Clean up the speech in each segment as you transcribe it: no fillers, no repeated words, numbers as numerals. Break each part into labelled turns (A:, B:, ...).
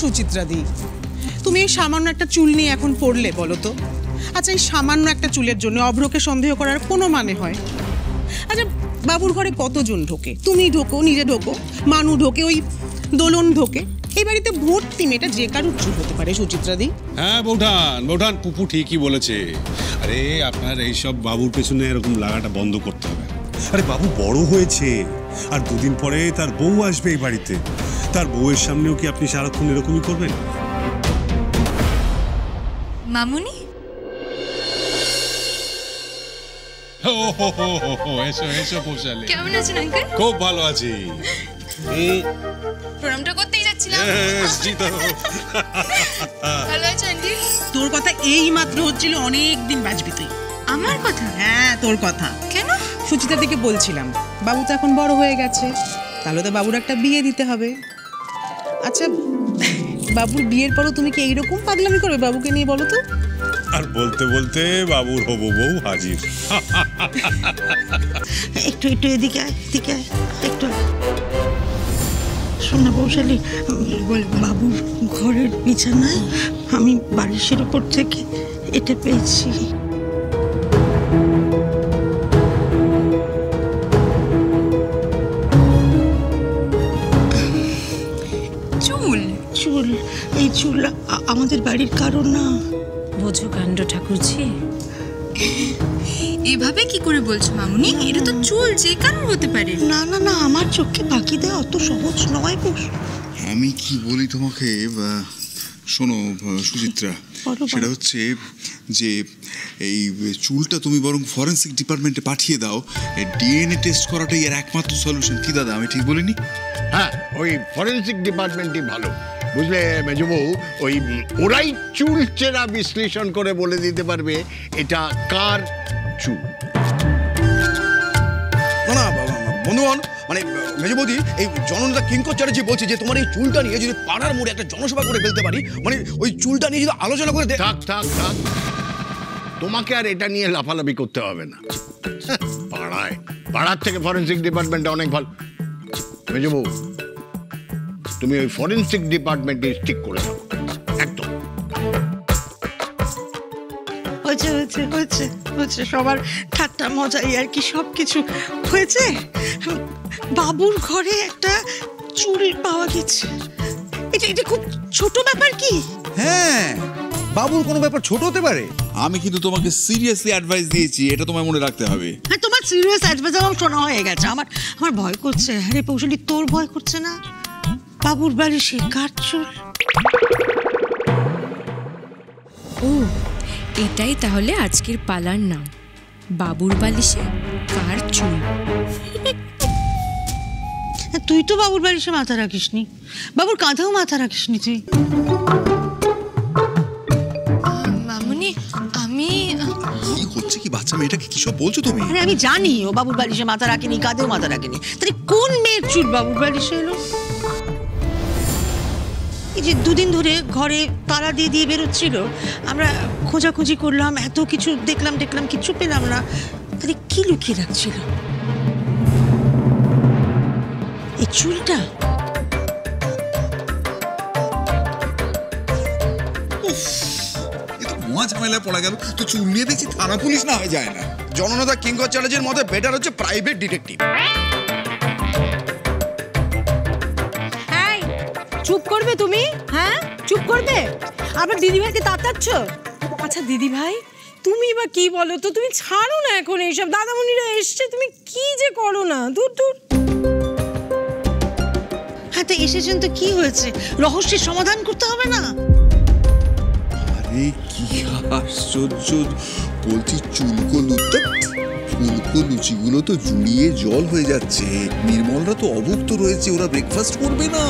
A: সুচিত্রা দি, তুমি এই সামান্য একটা চুল নিয়ে এখন পড়লে বলো তো? আচ্ছা, এই সামান্য একটা চুলের জন্য অভ্রকে সন্দেহ করার কোনো মানে হয়? আচ্ছা, বাবুর ঘরে কতজন ঢোকে? তুমি ঢোকো, নিজে ঢোকো, মানু ঢোকে, ওই দোলন ঢোকে। এই বাড়িতে ভর্তি মেয়েটা যে কারুর চুল হতে পারে সুচিত্রা দি।
B: হ্যাঁ বৌঠান পুপু ঠিকই বলেছে। আরে আপনার এইসব বাবুর পেছনে এরকম লাগাটা বন্ধ করতে হবে। আরে বাবু বড় হয়েছে, আর দুদিন পরে তার বউ আসবে এই বাড়িতে। তার বউয়ের সামনেও কি আপনি সারাক্ষণ এরকমই করবেন?
C: মামুনি,
B: এসো এসো পৌঁছালে।
C: কেমন আছেন আঙ্কেল?
B: খুব ভালো আছি।
C: প্রণামটা করতেই যাচ্ছিলাম। ভালো আছেন আন্টি?
A: তোর কথা এই মাত্র হচ্ছিল, অনেক দিন বাঁচবি তুই।
C: আমার কথা?
A: হ্যাঁ, তোর কথা।
C: কেন?
A: সুচিত্রা দিকে বলছিলাম, বাবু তো এখন বড় হয়ে গেছে, তাহলে তো বাবুর একটা বিয়ে দিতে হবে। আচ্ছা, বাবুর বিয়ের পরও তুমি কি এইরকম পাগলামি করবে বাবুকে নিয়ে, বলো তো?
B: আর বলতে বলতে বাবুর হবু বউ হাজির।
D: একটু একটু এদিকে আয়, এদিকে আয়, একটু। শোন না বৌশালী, বাবুর ঘরের বিছানায় আমি বালিশের উপর থেকে এটা পেয়েছি।
C: চুল?
D: চুল, এই চুল আমাদের বাড়ির কারণ না।
E: বোঝো কাণ্ড ঠাকুরজি।
C: এভাবে কি করে বলছো মামুনি? এটা তো চুল যে কারোর হতে পারে।
D: না না না, আমার চোখে বাকি দেওয়া অত সহজ নয়।
F: আমি কি বলি তোমাকে, শোনো সুচিত্রা, সেটা হচ্ছে যে এই চুলটা তুমি বরং ফরেন্সিক ডিপার্টমেন্টে পাঠিয়ে দাও। ডিএনএ টেস্ট করাটাই এর একমাত্র সলিউশন। কি দাদা, আমি ঠিক বলিনি?
G: হ্যাঁ, ওই ফরেন্সিক ডিপার্টমেন্টই ভালো, বুঝলে মেজবউ? ওই ওরাই চুল চেরা বিশ্লেষণ করে বলে দিতে পারবে এটা কার চুল।
H: না বন্ধুগণ, মানে মেজবৌদি, এই জননেতা কিঙ্কর চ্যাটার্জি বলছে যে তোমার এই চুলটা নিয়ে যদি পাড়ার মোড়ে একটা জনসভা করে ফেলতে পারি, মানে ওই চুলটা নিয়ে যদি আলোচনা করে।
G: থাক থাক থাক, তোমাকে আর এটা নিয়ে লাফালাফি করতে হবে না। পাড়ার থেকে ফরেন্সিক ডিপার্টমেন্টটা অনেক ভালো। মেজবউ, তুমি ওই ফরেন্সিক ডিপার্টমেন্টে ঠিক করে দাও একদম।
D: হয়েছে হয়েছে হয়েছে হয়েছে, সবার ঠাট্টা মজাই আর কি সব কিছু হয়েছে। বাবুর ঘরে একটা চুল পাওয়া গেছে। এটা খুব ছোট ব্যাপার কি?
H: হ্যাঁ, বাবুর কোনো ব্যাপার ছোট হতে পারে?
F: আমি কিন্তু তোমাকে সিরিয়াসলি অ্যাডভাইস দিয়েছি, এটা তোমায় মনে রাখতে হবে।
D: হ্যাঁ, তোমার সিরিয়াস অ্যাডভাইস আমার শোনা হয়ে গেছে। আমার ভয় করছে। আরে পৌশালী, তোর ভয় করছে না? বাবুর বাড়ি সে কার চুল?
E: ও, এটাই তাহলে আজকের পালার নাম, বাবুর বালিশে কার চুল।
D: তুই তো বাবুর বালিশে মাথা রাখিসনি, বাবুর কাঁধেও মাথা রাখিসনি তুই।
C: মামুনি, আমি
F: কি হচ্ছে কি, বাচ্চা মেয়েটাকে কি সব বলছো তুমি?
D: আরে আমি জানি ও বাবুর বালিশে মাথা রাখেনি, কাঁধেও মাথা রাখেনি। তাহলে কোন মেয়ের চুল বাবুর বালিশে এলো? এই যে দুদিন ধরে ঘরে তালা দিয়ে দিয়ে বেরোচ্ছিল, আমরা খোঁজাখুঁজি করলাম, এত কিছু দেখলাম কিচ্ছু পেলাম না। তাহলে কি লুকিয়ে রাখছিল এই চুলটা?
F: মহা ঝামেলায় পড়া গেল। তো চুল নিয়ে দেখছি থানা পুলিশ না হয়ে যায় না।
H: জননেতা কিঙ্কর চ্যাটার্জির মতে বেটার হচ্ছে প্রাইভেট ডিটেকটিভ।
E: চুপ করবে তুমি? হ্যাঁ, চুপ করবে? আবার দিদিভাইকে তাতাচ্ছ? আচ্ছা দিদিভাই, তুমি বা কি বলো তো? তুমি ছাড়ো না এখন এইসব, দাদামণিরা এসছে, তুমি কি যে করো না। দূর দূর।
D: হ্যাঁ, তো এসেছেন তো কি হয়েছে? রহস্যের সমাধান করতে হবে না?
F: আরে কি আশ্চর্য, বলছি চুলকো লুচিগুলো তো জুড়িয়ে জল হয়ে যাচ্ছে। নির্মলরা তো অভুক্ত রয়েছে, ওরা ব্রেকফাস্ট করবে না।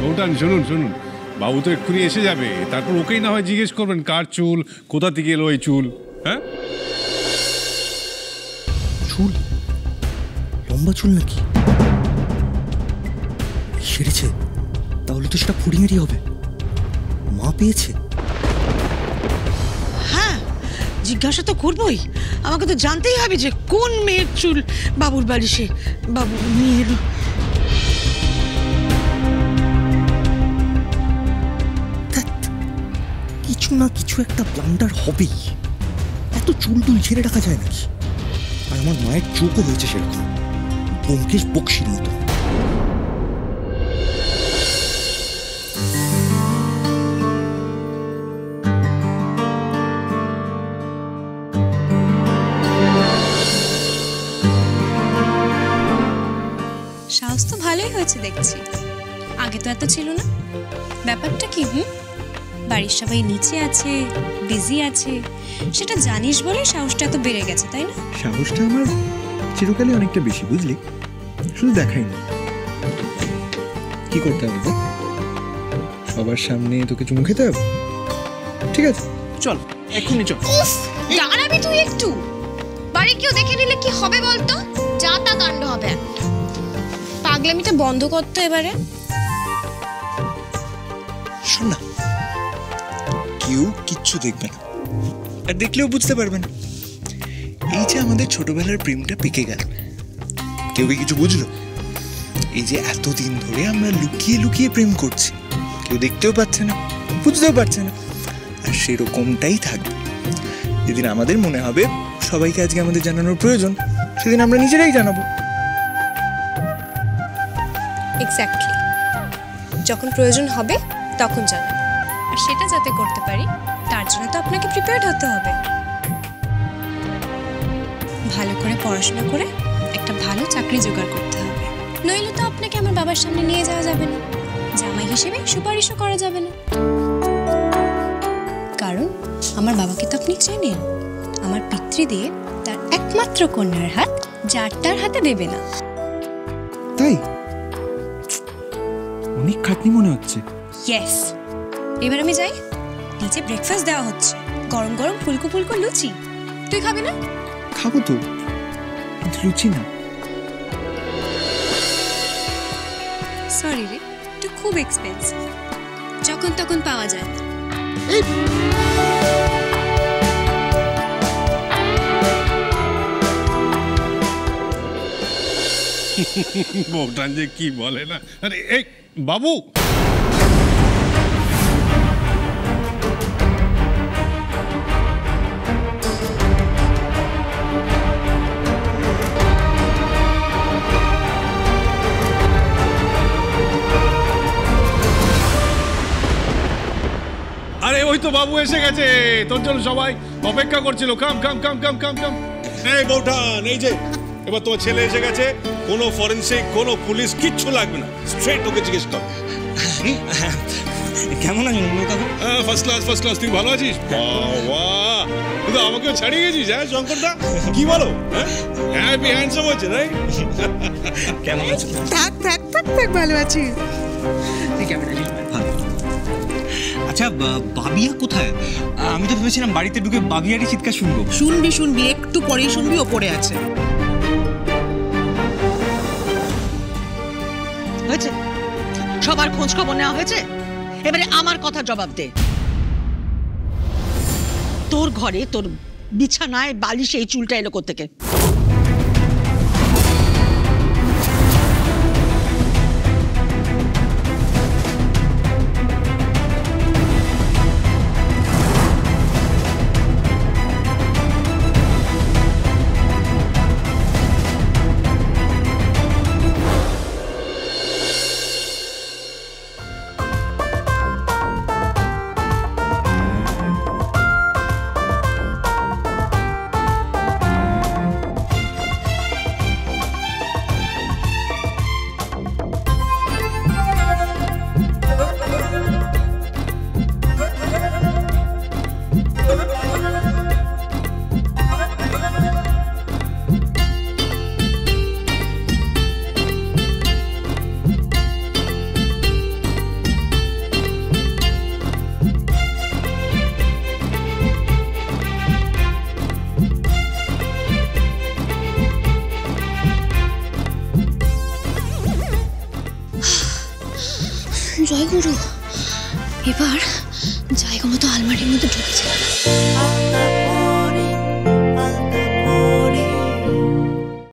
B: বৌঠান শুনুন, বাবু তো এক্ষুনি এসে যাবে, তারপর ওকেই না হয় জিজ্ঞেস করবেন কার চুল, কোথা থেকে এলো এই চুল। হ্যাঁ,
H: চুল লম্বা চুল নাকি? সেরেছে, তাহলে তো সেটা ফুড়িঙেরই হবে। মা পেয়েছে।
D: হ্যাঁ, জিজ্ঞাসা তো করবোই। আমাকে তো জানতেই হবে যে কোন মেয়ের চুল বাবুর বালিশে বাবু নিয়ে এলো।
I: না কিছু একটা ব্লান্ডার হবেই। এত চুল টুল ছেড়ে রাখা যায় নাকি? আর আমার মায়ের চোখও হয়েছে সেরকম, ব্যোমকেশ বক্সির মতো।
C: সাহস তো ভালোই হয়েছে দেখছি, আগে তো এত ছিল না। ব্যাপারটা কি? বাড়ির সবাই নিচে আছে, বিজি আছে, সেটা জানিস বলে সাহসটা এত বেড়ে গেছে, তাই না?
I: সাহসটা আমার চিরকালই অনেকটা বেশি, বুঝলি? শুধু দেখাই না, কি করতে হবে? সবার সামনে তোকে চুমু খেতে হবে? ঠিক আছে, চল এক্ষুনি চল।
C: দাঁড়াবি তুই একটু? বাড়ি কেউ দেখে নিলে কি হবে বলতো? যা তা কাণ্ড হবে একটা। পাগলামিটা বন্ধ করতে এবারে।
I: শোন না, কেউ কিচ্ছু দেখবে না, আর দেখলেও বুঝতে পারবে না। এই যে আমাদের ছোটবেলার প্রেমটা পেকে গেল, কেউ কি কিছু বুঝলো? এই যে এতদিন ধরে আমরা লুকিয়ে লুকিয়ে প্রেম করছি, কেউ দেখতেও পাচ্ছে না, বুঝতেও পারছে না। আর সেরকমটাই থাকবে। যেদিন আমাদের মনে হবে সবাইকে আজকে আমাদের জানানোর প্রয়োজন, সেদিন আমরা নিজেরাই জানাবো।
C: এক্স্যাক্টলি, যখন প্রয়োজন হবে তখন জানাবো। আর সেটা যাতে করতে পারি তার জন্য তো আপনাকে প্রিপেয়ার্ড হতে হবে। ভালো করে পড়াশোনা করে একটা ভালো চাকরি জোগাড় করতে হবে, নইলে তো আপনাকে আমার বাবার সামনে নিয়ে যাওয়া যাবে না, জামাই হিসেবে সুপারিশও করা যাবে না। কারণ আমার বাবাকে তো আপনি চেনেন, আমার পিতৃ দিয়ে তার একমাত্র কন্যার হাত যার তার হাতে দেবে না।
I: তাই অনেক খাটনি মনে হচ্ছে।
C: ইয়েস, এবার আমি যাই, নিচে ব্রেকফাস্ট দেওয়া হচ্ছে, গরম গরম ফুলকো ফুলকো লুচি। তুই খাবি না?
I: খাবো তো, কিন্তু লুচি না।
C: সরি রে, এটা খুব এক্সপেন্সিভ, যখন তখন পাওয়া যায় না।
B: বউটান যে কি বলে না। আরে এই বাবু, আরে ওই তো বাবু এসে গেছে, তোর জন্য সবাই অপেক্ষা করছিল। কাম কাম কাম কাম কাম কাম। এই বউটান, এই যে এবার তোমার ছেলে এসে গেছে, কোনো ফরেনসিক কোনো পুলিশ কিচ্ছু লাগবে না, স্ট্রেট ওকে জিজ্ঞেস কর।
I: কেমন আছেন কাকু?
B: First class first class. তুই ভালো আছিস? বাবা, তুই তো আমাকেও ছাড়িয়ে গেছিস। হ্যাঁ শঙ্করদা, কি বলো? হ্যাপি হ্যান্ডসাম হচ্ছে, রাইট?
I: কেমন আছেন?
A: থাক থাক থাক থাক, ভালো আছি।
I: তুই কেমন আছিস? আচ্ছা, বাবিয়া কোথায়? আমি তো ভেবেছিলাম বাড়িতে ঢুকে বাবিয়ারই চিৎকার শুনবো।
A: শুনবি শুনবি, একটু পরেই শুনবি, ওপরে আছে।
D: হয়েছে, সবার খোঁজ খবর নেওয়া হয়েছে, এবারে আমার কথা জবাব দে। তোর ঘরে তোর বিছানায় বালিশে এই চুলটা এলো কোত্থেকে? জয় গুরু, এবার জায়গা মতো আলমারির মধ্যে ঢুকেছে।